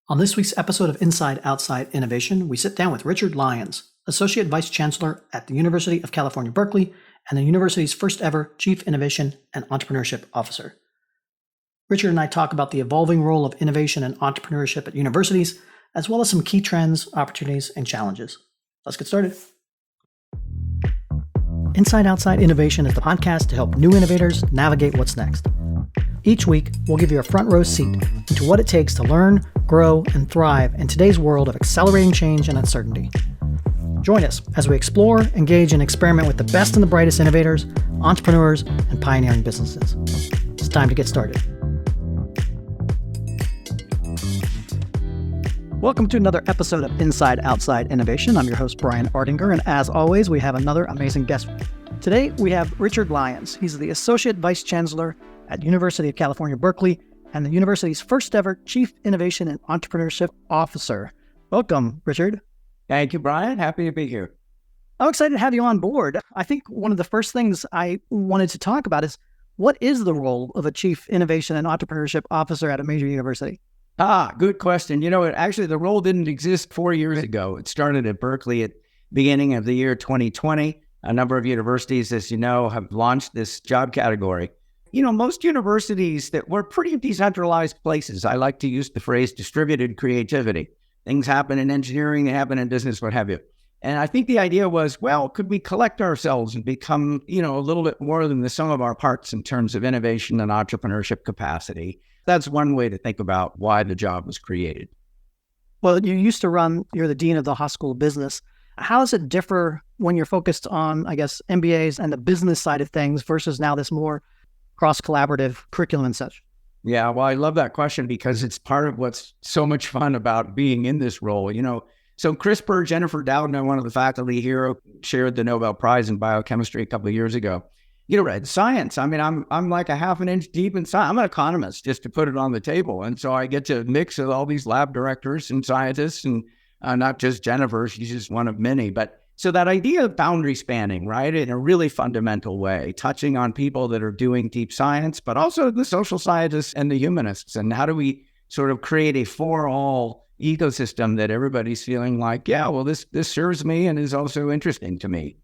On this week's episode of Inside Outside Innovation, we sit down with Richard Lyons, Associate Vice Chancellor at the University of California, Berkeley, and the university's first ever Chief Innovation and Entrepreneurship Officer. Richard and I talk about the evolving role of innovation and entrepreneurship at universities, as well as some key trends, opportunities, and challenges. Let's get started. Inside Outside Innovation is the podcast to help new innovators navigate what's next. Each week, we'll give you a front row seat into what it takes to learn, grow, and thrive in today's world of accelerating change and uncertainty. Join us as we explore, engage, and experiment with the best and the brightest innovators, entrepreneurs, and pioneering businesses. It's time to get started. Welcome to another episode of Inside Outside Innovation. I'm your host, Brian Ardinger, and as always, we have another amazing guest. Today, we have Richard Lyons. He's the Associate Vice Chancellor at University of California, Berkeley, and the university's first ever Chief Innovation and Entrepreneurship Officer. Welcome, Richard. Thank you, Brian. Happy to be here. I'm excited to have you on board. I think one of the first things I wanted to talk about is what is the role of a Chief Innovation and Entrepreneurship Officer at a major university? Good question. Actually, the role didn't exist 4 years ago. It started at Berkeley at the beginning of the year 2020. A number of universities, as you know, have launched this job category. Most universities that were pretty decentralized places. I like to use the phrase distributed creativity. Things happen in engineering, they happen in business, what have you. And I think the idea was, well, could we collect ourselves and become, a little bit more than the sum of our parts in terms of innovation and entrepreneurship capacity? That's one way to think about why the job was created. Well, you're the Dean of the Haas School of Business. How does it differ when you're focused on, MBAs and the business side of things versus now this more cross-collaborative curriculum and such? Yeah, well, I love that question because it's part of what's so much fun about being in this role. So Chris Purr, Jennifer Doudna, one of the faculty here, shared the Nobel Prize in biochemistry a couple of years ago. Science. I'm like a half an inch deep in science. I'm an economist, just to put it on the table. And so I get to mix with all these lab directors and scientists, and not just Jennifer, she's just one of many. But so that idea of boundary spanning, right, in a really fundamental way, touching on people that are doing deep science, but also the social scientists and the humanists. And how do we sort of create a for-all ecosystem that everybody's feeling like, yeah, well, this serves me and is also interesting to me.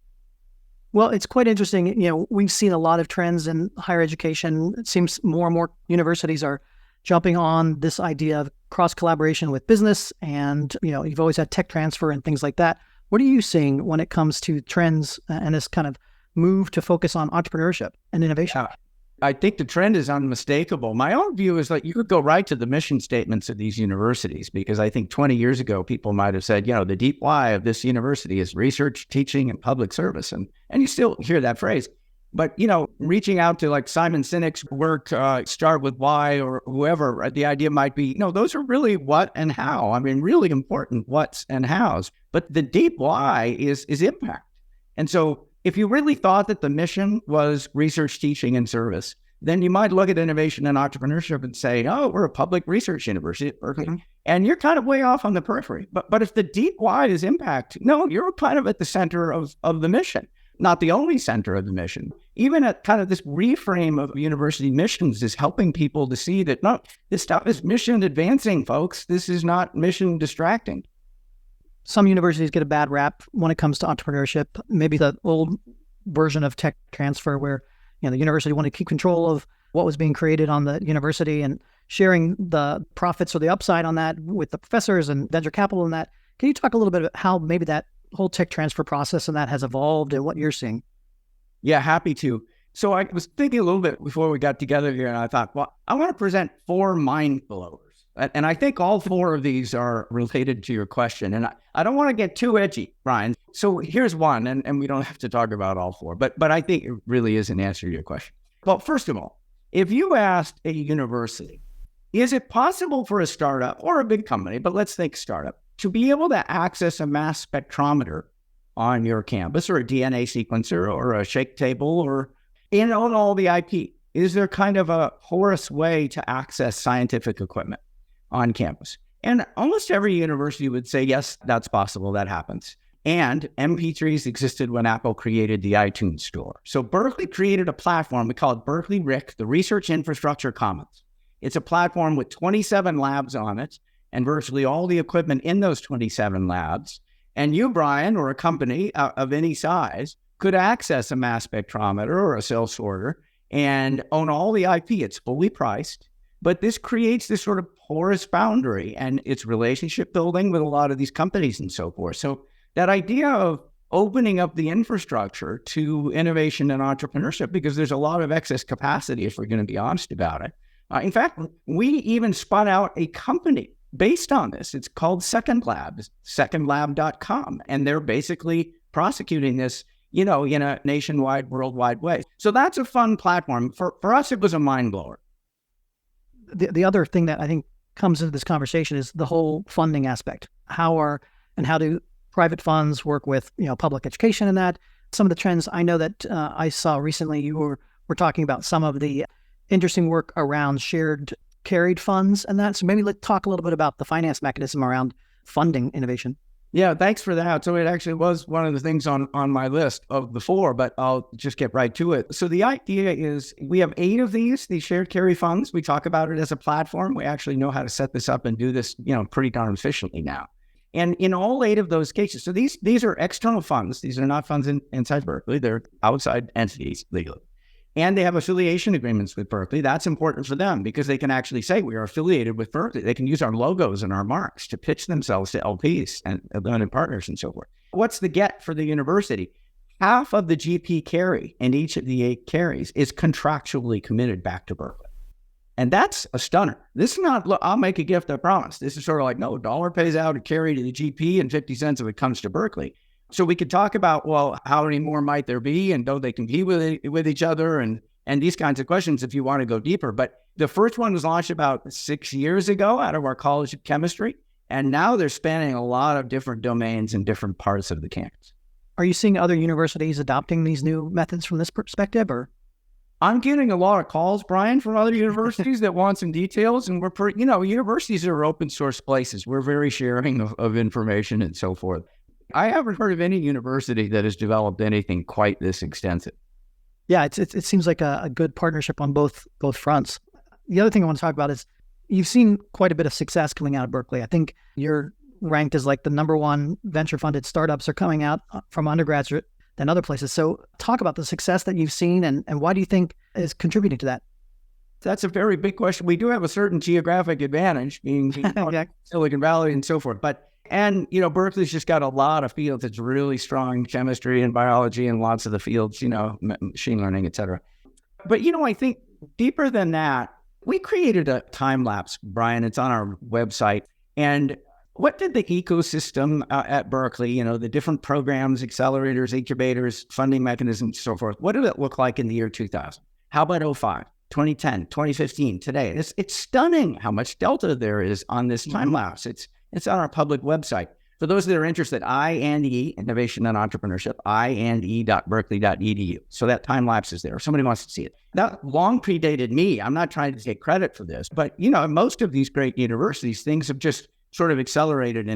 Well, it's quite interesting. We've seen a lot of trends in higher education. It seems more and more universities are jumping on this idea of cross-collaboration with business. And, you've always had tech transfer and things like that. What are you seeing when it comes to trends and this kind of move to focus on entrepreneurship and innovation? I think the trend is unmistakable. My own view is you could go right to the mission statements of these universities, because I think 20 years ago, people might have said, the deep why of this university is research, teaching, and public service. And you still hear that phrase. But, reaching out to Simon Sinek's work, Start With Why, or whoever, the idea might be, those are really what and how. Really important what's and how's. But the deep why is impact. And so if you really thought that the mission was research, teaching, and service, then you might look at innovation and entrepreneurship and say, oh, we're a public research university at Berkeley. Mm-hmm. And you're kind of way off on the periphery. But if the deep why is impact, no, you're kind of at the center of the mission. Not the only center of the mission. Even at kind of this reframe of university missions is helping people to see that, no, this stuff is mission advancing, folks. This is not mission distracting. Some universities get a bad rap when it comes to entrepreneurship. Maybe the old version of tech transfer where, the university wanted to keep control of what was being created on the university and sharing the profits or the upside on that with the professors and venture capital and that. Can you talk a little bit about how maybe that whole tech transfer process and that has evolved and what you're seeing? Yeah, happy to. So I was thinking a little bit before we got together here, and I thought, well, I want to present 4 mind blowers. And I think all 4 of these are related to your question. And I don't want to get too edgy, Brian. So here's one, and we don't have to talk about all 4, but I think it really is an answer to your question. Well, first of all, if you asked a university, is it possible for a startup or a big company, but let's think startup, to be able to access a mass spectrometer on your campus, or a DNA sequencer, or a shake table, or own all the IP? Is there kind of a porous way to access scientific equipment on campus? And almost every university would say, yes, that's possible, that happens. And MP3s existed when Apple created the iTunes store. So Berkeley created a platform, we call it Berkeley RIC, the Research Infrastructure Commons. It's a platform with 27 labs on it, and virtually all the equipment in those 27 labs. And you, Brian, or a company of any size could access a mass spectrometer or a cell sorter and own all the IP. It's fully priced, but this creates this sort of porous boundary, and it's relationship building with a lot of these companies and so forth. So that idea of opening up the infrastructure to innovation and entrepreneurship, because there's a lot of excess capacity if we're going to be honest about it. In fact, we even spun out a company based on this. It's called Second Lab, secondlab.com. And they're basically prosecuting this, in a nationwide, worldwide way. So that's a fun platform. For us, it was a mind blower. The other thing that I think comes into this conversation is the whole funding aspect. How do private funds work with, public education and that? Some of the trends I know that I saw recently, you were talking about some of the interesting work around shared carried funds and that. So maybe let's talk a little bit about the finance mechanism around funding innovation. Yeah, thanks for that. So it actually was one of the things on my list of the 4, but I'll just get right to it. So the idea is we have 8 of these shared carry funds. We talk about it as a platform. We actually know how to set this up and do this, pretty darn efficiently now. And in all 8 of those cases, so these are external funds. These are not funds inside Berkeley. They're outside entities legally. And they have affiliation agreements with Berkeley. That's important for them because they can actually say we are affiliated with Berkeley. They can use our logos and our marks to pitch themselves to LPs and limited partners and so forth. What's the get for the university? Half of the GP carry in each of the 8 carries is contractually committed back to Berkeley. And that's a stunner. This is not, look, I'll make a gift, I promise. This is sort of like, no, dollar pays out a carry to the GP and 50 cents of it comes to Berkeley. So we could talk about, well, how many more might there be, and don't they compete with each other, and these kinds of questions if you want to go deeper. But the first one was launched about 6 years ago out of our College of Chemistry, and now they're spanning a lot of different domains in different parts of the campus. Are you seeing other universities adopting these new methods from this perspective, or? I'm getting a lot of calls, Brian, from other universities that want some details, and universities are open source places. We're very sharing of information and so forth. I haven't heard of any university that has developed anything quite this extensive. Yeah, it seems like a good partnership on both fronts. The other thing I want to talk about is you've seen quite a bit of success coming out of Berkeley. I think you're ranked as like the #1 venture-funded startups are coming out from undergraduate than other places. So talk about the success that you've seen and why do you think is contributing to that? That's a very big question. We do have a certain geographic advantage, being Silicon Valley and so forth. And Berkeley's just got a lot of fields. It's really strong chemistry and biology and lots of the fields, machine learning, et cetera. But, I think deeper than that, we created a time lapse, Brian. It's on our website. And what did the ecosystem at Berkeley, the different programs, accelerators, incubators, funding mechanisms, so forth, what did it look like in the year 2000? How about 2005, 2010, 2015, today? It's stunning how much delta there is on this time lapse. It's on our public website. For those that are interested, I&E, Innovation and Entrepreneurship, inde.berkeley.edu. So that time lapse is there. If somebody wants to see it. That long predated me. I'm not trying to take credit for this, but most of these great universities, things have just sort of accelerated.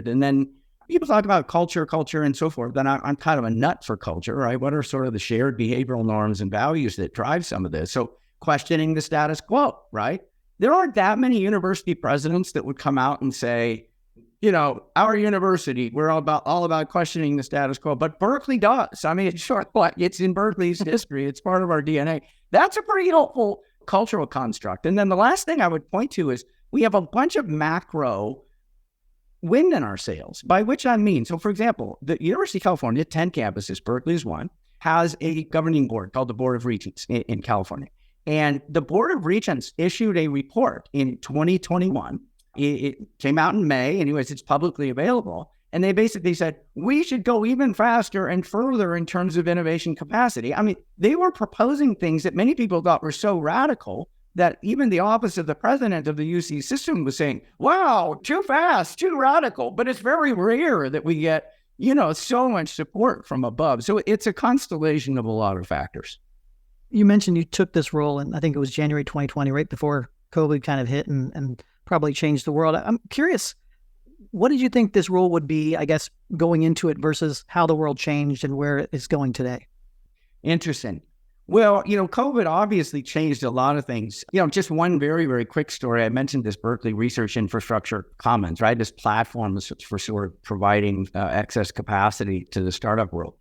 And then people talk about culture and so forth. Then I'm kind of a nut for culture, right? What are sort of the shared behavioral norms and values that drive some of this? So questioning the status quo, right? There aren't that many university presidents that would come out and say, our university, we're all about questioning the status quo, but Berkeley does. I mean, it's in Berkeley's history. It's part of our DNA. That's a pretty helpful cultural construct. And then the last thing I would point to is we have a bunch of macro wind in our sails, by which I mean, so for example, the University of California, 10 campuses, Berkeley is one, has a governing board called the Board of Regents in California. And the Board of Regents issued a report in 2021. It came out in May. Anyways, it's publicly available. And they basically said, we should go even faster and further in terms of innovation capacity. I mean, they were proposing things that many people thought were so radical that even the office of the president of the UC system was saying, wow, too fast, too radical. But it's very rare that we get, so much support from above. So it's a constellation of a lot of factors. You mentioned you took this role in, I think it was January 2020, right before COVID kind of hit and probably changed the world. I'm curious, what did you think this role would be, I guess, going into it versus how the world changed and where it's going today? Interesting. Well, COVID obviously changed a lot of things. Just one very, very quick story. I mentioned this Berkeley Research Infrastructure Commons, right? This platform is for sort of providing excess capacity to the startup world.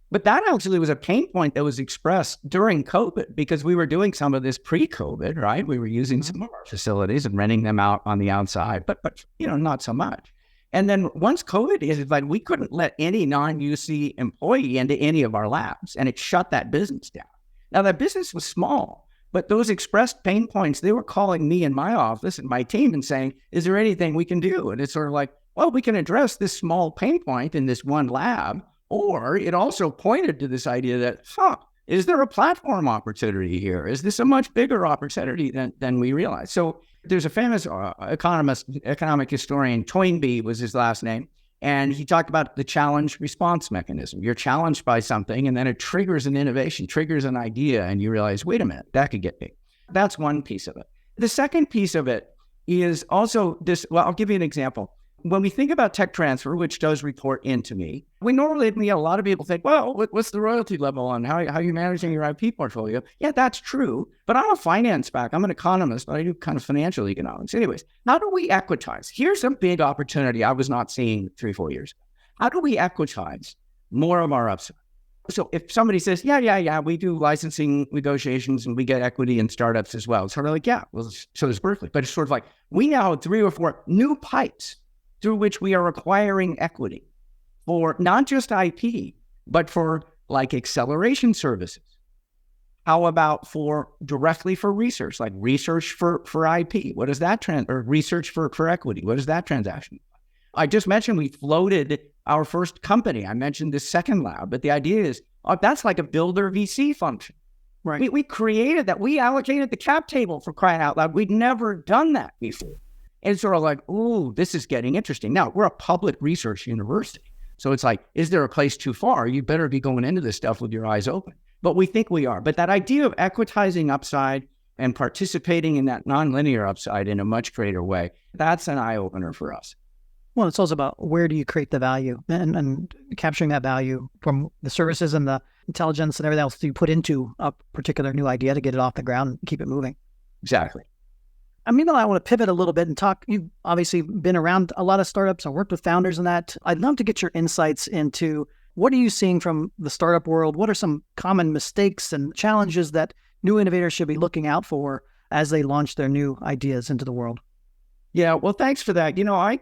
But that actually was a pain point that was expressed during COVID because we were doing some of this pre-COVID, right? We were using some of our facilities and renting them out on the outside, but not so much. And then once COVID hit, like we couldn't let any non-UC employee into any of our labs, and it shut that business down. Now, that business was small, but those expressed pain points, they were calling me in my office and my team and saying, is there anything we can do? And it's sort of like, well, we can address this small pain point in this one lab. Or it also pointed to this idea that, is there a platform opportunity here? Is this a much bigger opportunity than we realize? So there's a famous economic historian, Toynbee was his last name. And he talked about the challenge response mechanism. You're challenged by something, and then it triggers an innovation, triggers an idea, and you realize, wait a minute, that could get big. That's one piece of it. The second piece of it is also this. Well, I'll give you an example. When we think about tech transfer, which does report into me, we normally, a lot of people think, well, what's the royalty level on how you're managing your IP portfolio? Yeah, that's true. But I'm a finance back. I'm an economist, but I do kind of financial economics. Anyways, how do we equitize? Here's a big opportunity I was not seeing 3-4 years ago. How do we equitize more of our upside? So if somebody says, yeah, we do licensing negotiations and we get equity in startups as well. It's sort of like, yeah, well, so does Berkeley. But it's sort of like, we now have 3 or 4 new pipes through which we are acquiring equity for not just IP, but for like acceleration services. How about directly for research, like research for IP? What is that or research for equity? What is that transaction? I just mentioned we floated our first company. I mentioned this second lab, but the idea is that's like a builder VC function. Right. We created that. We allocated the cap table for crying out loud. We'd never done that before. And it's sort of like, ooh, this is getting interesting. Now, we're a public research university. So it's like, is there a place too far? You better be going into this stuff with your eyes open. But we think we are. But that idea of equitizing upside and participating in that nonlinear upside in a much greater way, that's an eye-opener for us. Well, it's also about where do you create the value and capturing that value from the services and the intelligence and everything else that you put into a particular new idea to get it off the ground and keep it moving. Exactly. I mean, I want to pivot a little bit and talk. You've obviously been around a lot of startups and worked with founders in that. I'd love to get your insights into what are you seeing from the startup world? What are some common mistakes and challenges that new innovators should be looking out for as they launch their new ideas into the world? Yeah, well, thanks for that.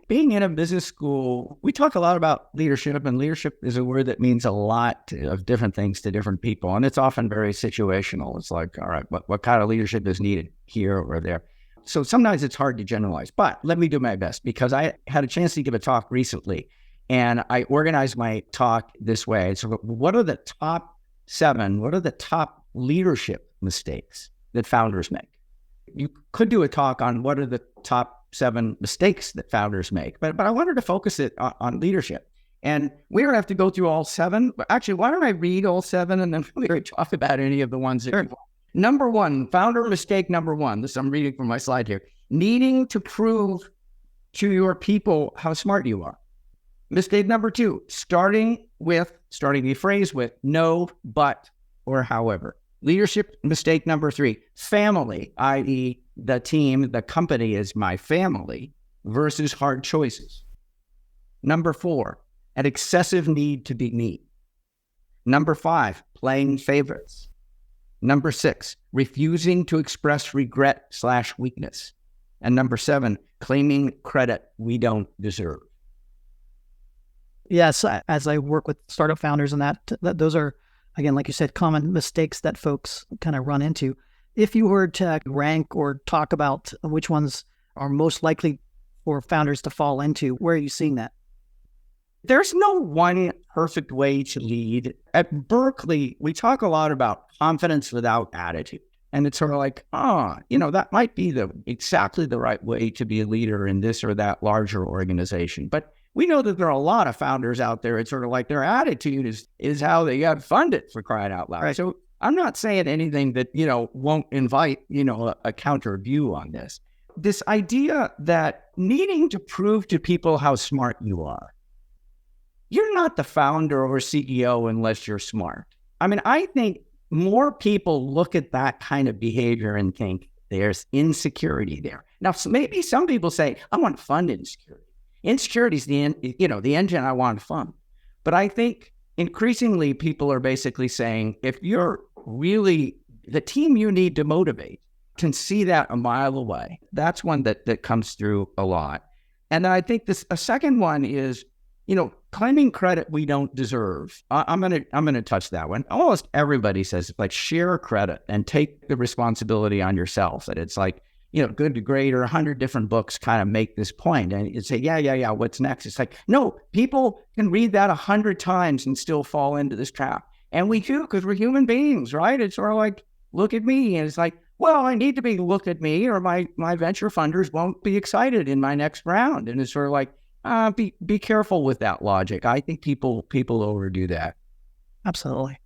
Being in a business school, we talk a lot about leadership, and leadership is a word that means a lot of different things to different people. And it's often very situational. It's like, all right, what kind of leadership is needed here or there? So sometimes it's hard to generalize, but let me do my best because I had a chance to give a talk recently and I organized my talk this way. So what are the top leadership mistakes that founders make? You could do a talk on what are the top 7 mistakes that founders make, but I wanted to focus it on leadership. And we don't have to go through all 7. But actually, why don't I read all 7 and then we talk about any of the ones that you want. Number 1, founder mistake number 1. This I'm reading from my slide here. Needing to prove to your people how smart you are. Mistake number 2, starting the phrase with no, but, or however. Leadership mistake number 3, family, i.e. the team, the company is my family versus hard choices. Number 4, an excessive need to be neat. Number 5, playing favorites. Number 6, refusing to express regret/weakness. And number 7, claiming credit we don't deserve. Yes, as I work with startup founders and that those are, again, like you said, common mistakes that folks kind of run into. If you were to rank or talk about which ones are most likely for founders to fall into, where are you seeing that? There's no one perfect way to lead. At Berkeley, we talk a lot about confidence without attitude. And it's sort of like, that might be exactly the right way to be a leader in this or that larger organization. But we know that there are a lot of founders out there. It's sort of like their attitude is how they got funded, for crying out loud. Right. So I'm not saying anything that, won't invite, a counter view on this. This idea that needing to prove to people how smart you are. You're not the founder or CEO unless you're smart. I mean, I think more people look at that kind of behavior and think there's insecurity there. Now, maybe some people say, I want to fund insecurity. Insecurity is the engine I want to fund. But I think increasingly people are basically saying, if you're really the team you need to motivate can see that a mile away. That's one that comes through a lot. And then I think a second one is, claiming credit we don't deserve. I'm gonna touch that one. Almost everybody says like share credit and take the responsibility on yourself. That it's like, Good to Great or 100 different books kind of make this point. And you say, yeah, what's next? It's like, no, people can read that 100 times and still fall into this trap. And we do, because we're human beings, right? It's sort of like, look at me. And it's like, well, I need to be look at me or my venture funders won't be excited in my next round. And it's sort of like, be careful with that logic. I think people overdo that. Absolutely.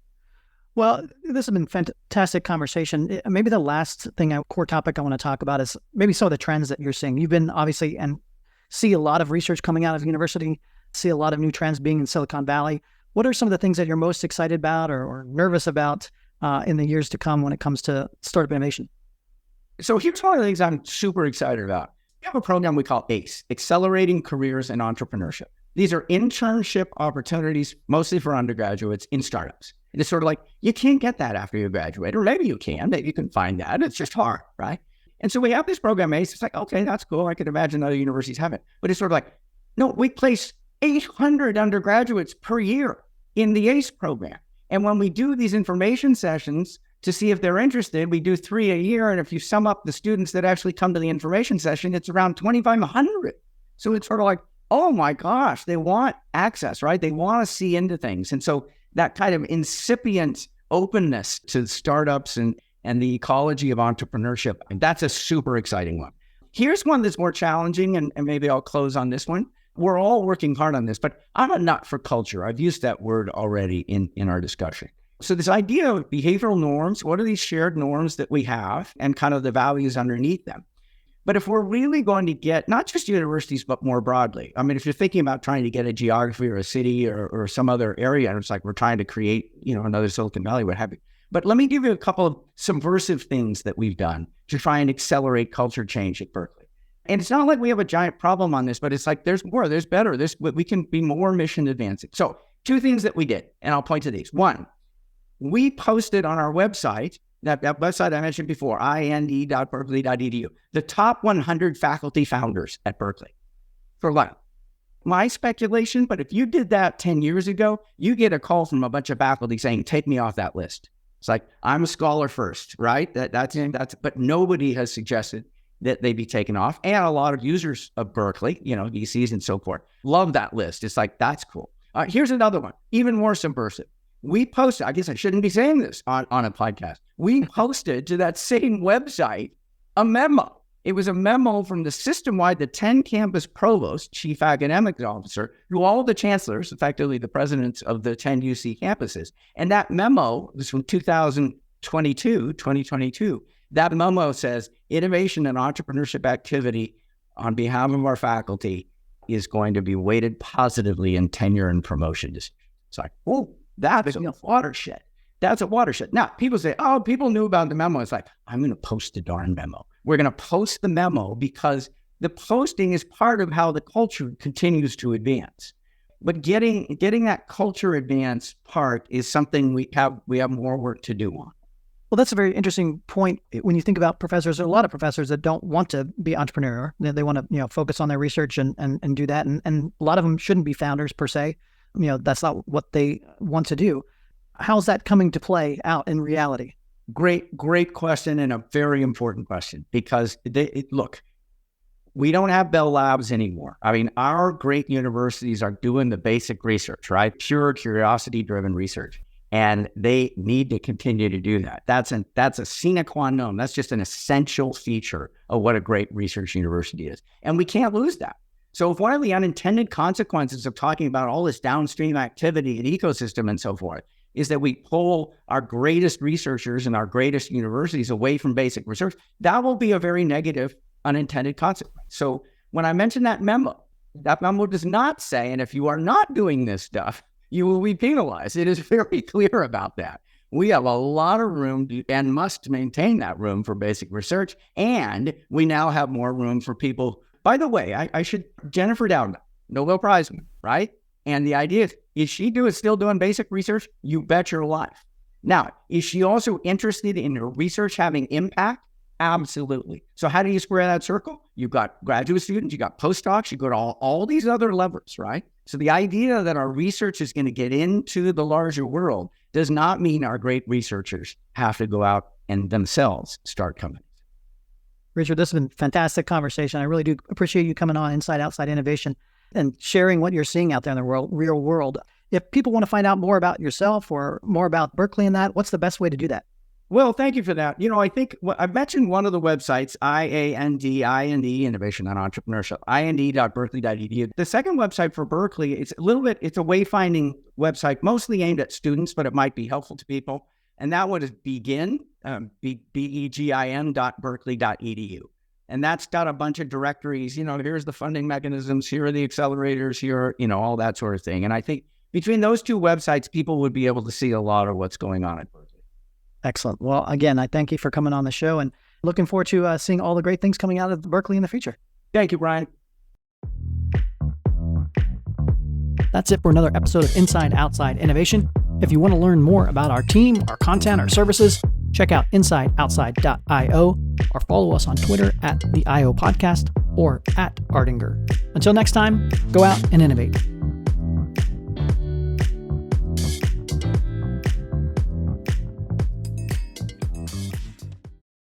Well, this has been fantastic conversation. Maybe the last core topic I want to talk about is maybe some of the trends that you're seeing. You've been obviously and see a lot of research coming out of the university, see a lot of new trends being in Silicon Valley. What are some of the things that you're most excited about or nervous about in the years to come when it comes to startup innovation? So here's one of the things I'm super excited about. We have a program we call ACE, Accelerating Careers in Entrepreneurship. These are internship opportunities, mostly for undergraduates in startups. And it's sort of like, you can't get that after you graduate, or maybe you can find that. It's just hard, right? And so we have this program ACE. It's like, okay, that's cool. I could imagine other universities have it. But it's sort of like, no, we place 800 undergraduates per year in the ACE program. And when we do these information sessions to see if they're interested, we do 3 a year. And if you sum up the students that actually come to the information session, it's around 2,500. So it's sort of like, oh my gosh, they want access, right? They want to see into things. And so that kind of incipient openness to startups and the ecology of entrepreneurship, that's a super exciting one. Here's one that's more challenging, and maybe I'll close on this one. We're all working hard on this, but I'm a nut for culture. I've used that word already in our discussion. So this idea of behavioral norms, what are these shared norms that we have and kind of the values underneath them? But if we're really going to get not just universities, but more broadly, I mean, if you're thinking about trying to get a geography or a city or some other area, and it's like we're trying to create, another Silicon Valley, what have you. But let me give you a couple of subversive things that we've done to try and accelerate culture change at Berkeley. And it's not like we have a giant problem on this, but it's like there's more, there's better, we can be more mission advancing. So 2 things that we did, and I'll point to these. 1, we posted on our website, that website I mentioned before, ind.berkeley.edu, the top 100 faculty founders at Berkeley. For what? My speculation, but if you did that 10 years ago, you get a call from a bunch of faculty saying, take me off that list. It's like, I'm a scholar first, right? But nobody has suggested that they be taken off. And a lot of users of Berkeley, VCs and so forth, love that list. It's like, that's cool. Here's another one, even more subversive. We posted, I guess I shouldn't be saying this on a podcast. We posted to that same website a memo. It was a memo from the system-wide, the 10 campus provost, chief academic officer, to all the chancellors, effectively the presidents of the 10 UC campuses. And that memo was from 2022. That memo says, innovation and entrepreneurship activity on behalf of our faculty is going to be weighted positively in tenure and promotion decisions. It's like, oh, that's a watershed. That's a watershed. Now, people say, oh, people knew about the memo. It's like, I'm going to post the darn memo. We're going to post the memo because the posting is part of how the culture continues to advance. But getting that culture advance part is something we have more work to do on. Well, that's a very interesting point. When you think about professors, there are a lot of professors that don't want to be entrepreneur. They want to, focus on their research and do that. And a lot of them shouldn't be founders per se. That's not what they want to do. How's that coming to play out in reality? Great question, and a very important question, because look, we don't have Bell Labs anymore. I mean, our great universities are doing the basic research, right? Pure curiosity-driven research. And they need to continue to do that. That's a sine qua non. That's just an essential feature of what a great research university is. And we can't lose that. So if one of the unintended consequences of talking about all this downstream activity and ecosystem and so forth is that we pull our greatest researchers and our greatest universities away from basic research, that will be a very negative unintended consequence. So when I mentioned that memo does not say, and if you are not doing this stuff, you will be penalized. It is very clear about that. We have a lot of room and must maintain that room for basic research. And we now have more room for people. By the way, Jennifer Doudna, Nobel Prize winner, right? And the idea is she still doing basic research? You bet your life. Now, is she also interested in her research having impact? Absolutely. So how do you square that circle? You've got graduate students, you got postdocs, you got all these other levers, right? So the idea that our research is going to get into the larger world does not mean our great researchers have to go out and themselves start companies. Richard, this has been a fantastic conversation. I really do appreciate you coming on Inside Outside Innovation and sharing what you're seeing out there in the real world. If people want to find out more about yourself or more about Berkeley and that, what's the best way to do that? Well, thank you for that. I think I mentioned one of the websites, IAND, Innovation and Entrepreneurship, ind.berkeley.edu. The second website for Berkeley, it's a wayfinding website, mostly aimed at students, but it might be helpful to people. And that one is begin.berkeley.edu. And that's got a bunch of directories. Here's the funding mechanisms, here are the accelerators, here, all that sort of thing. And I think between those two websites, people would be able to see a lot of what's going on at Berkeley. Excellent. Well, again, I thank you for coming on the show and looking forward to seeing all the great things coming out of Berkeley in the future. Thank you, Brian. That's it for another episode of Inside Outside Innovation. If you want to learn more about our team, our content, our services, check out insideoutside.io or follow us on Twitter at the IO Podcast or at Ardinger. Until next time, go out and innovate.